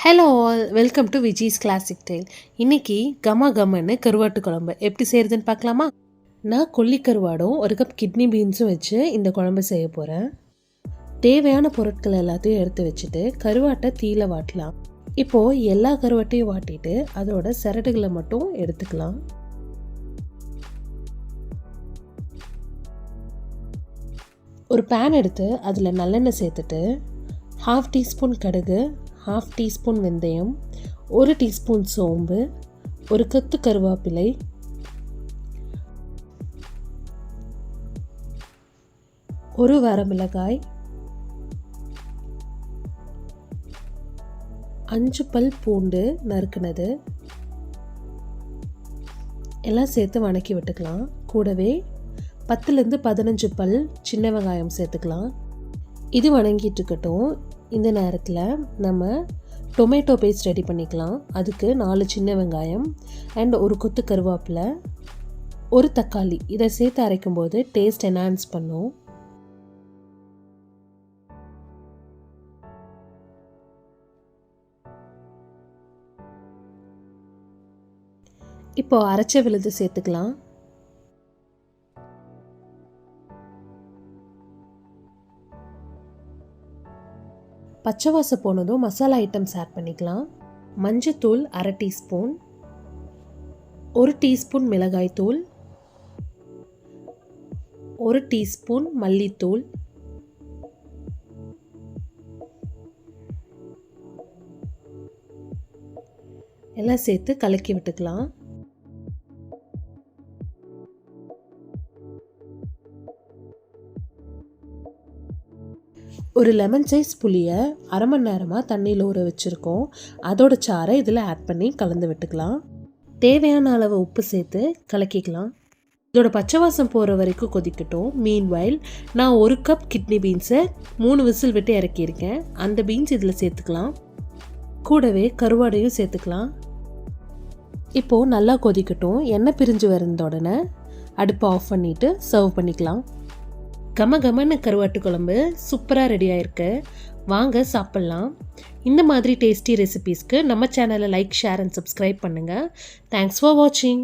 Hello all, welcome to Viji's classic tail. இன்னைக்கு கம கமன்னு கருவாட்டு குழம்பு எப்படி செய்கிறதுன்னு பார்க்கலாமா? நான் கொல்லி கருவாடும் ஒரு கப் கிட்னி பீன்ஸும் வச்சு இந்த குழம்பு செய்ய போகிறேன். தேவையான பொருட்கள் எல்லாத்தையும் எடுத்து வச்சுட்டு கருவாட்டை தீயில வாட்டலாம். இப்போது எல்லா கருவாட்டையும் வாட்டிட்டு அதோட சரடுகளை மட்டும் எடுத்துக்கலாம். ஒரு பேன் எடுத்து அதில் நல்லெண்ணெய் சேர்த்துட்டு 1/2 டீஸ்பூன் கடுகு, 1/2 டீஸ்பூன் வெந்தயம், 1 டீஸ்பூன் சோம்பு, ஒரு கொத்து கருவேப்பிலை, ஒரு வரமிளகாய், 5 பல் பூண்டு நறுக்குனது எல்லாம் சேர்த்து வணக்கி விட்டுக்கலாம். கூடவே 10லேருந்து 15 பல் சின்ன வெங்காயம் சேர்த்துக்கலாம். இது வணங்கிட்டு இருக்கட்டும். இந்த நேரத்தில் நம்ம டொமேட்டோ பேஸ்ட் ரெடி பண்ணிக்கலாம். அதுக்கு 4 சின்ன வெங்காயம் அண்ட் ஒரு கொத்து கருவேப்பிலை, ஒரு தக்காளி இதை சேர்த்து அரைக்கும்போது டேஸ்ட் என்ஹான்ஸ் பண்ணும். இப்போ அரைச்ச விழுது சேர்த்துக்கலாம். பச்சை வாசம் போனதும் மசாலா ஐட்டம்ஸ் ஆட் பண்ணிக்கலாம். மஞ்சத்தூள் 1/2 டீஸ்பூன், 1 டீஸ்பூன் மிளகாய்த்தூள், 1 டீஸ்பூன் மல்லித்தூள், எல்லாம் சேர்த்து கலக்கி விட்டுக்கலாம். ஒரு லெமன் சைஸ் புளியை 1/2 மணி நேரமாக தண்ணியில் ஊற வச்சுருக்கோம். அதோட சாறை இதில் ஆட் பண்ணி கலந்து விட்டுக்கலாம். தேவையான அளவு உப்பு சேர்த்து கலக்கிக்கலாம். இதோட பச்சை வாசம் போகிற வரைக்கும் கொதிக்கட்டும். மீன்வைல் நான் 1 கப் கிட்னி பீன்ஸை 3 விசில் விட்டு இறக்கியிருக்கேன். அந்த பீன்ஸ் இதில் சேர்த்துக்கலாம். கூடவே கருவாடையும் சேர்த்துக்கலாம். இப்போது நல்லா கொதிக்கட்டும். எண்ணெய் பிரிஞ்சு வந்த உடனே அடுப்பை ஆஃப் பண்ணிவிட்டு சர்வ் பண்ணிக்கலாம். கம கமன்னு கருவாட்டு குழம்பு சூப்பராக ரெடி ஆயிருக்கு. வாங்க சாப்பிட்லாம். இந்த மாதிரி டேஸ்டி ரெசிபீஸ்க்கு நம்ம சேனலை லைக், ஷேர் அண்ட் சப்ஸ்கிரைப் பண்ணுங்கள். தேங்க்ஸ் ஃபார் வாட்சிங்.